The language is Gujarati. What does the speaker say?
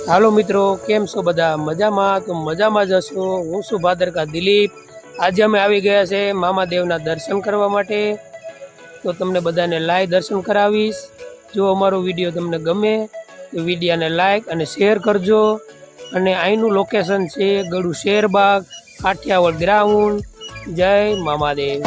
હાલો મિત્રો, કેમ છો બધા? મજામાં? તો મજામાં જ હશો। હું છું ભાદરકા દિલીપ। આજે અમે આવી ગયા છે મામાદેવના દર્શન કરવા માટે। તો તમને બધાને લાઈવ દર્શન કરાવીશ। જો અમારો વિડીયો તમને ગમે તો વિડીયોને લાઈક અને શેર કરજો। અને અહીંનું લોકેશન છે ગળુ શેરબાગ, કાઠિયાવાડ ગ્રાઉન્ડ। જય મામાદેવ।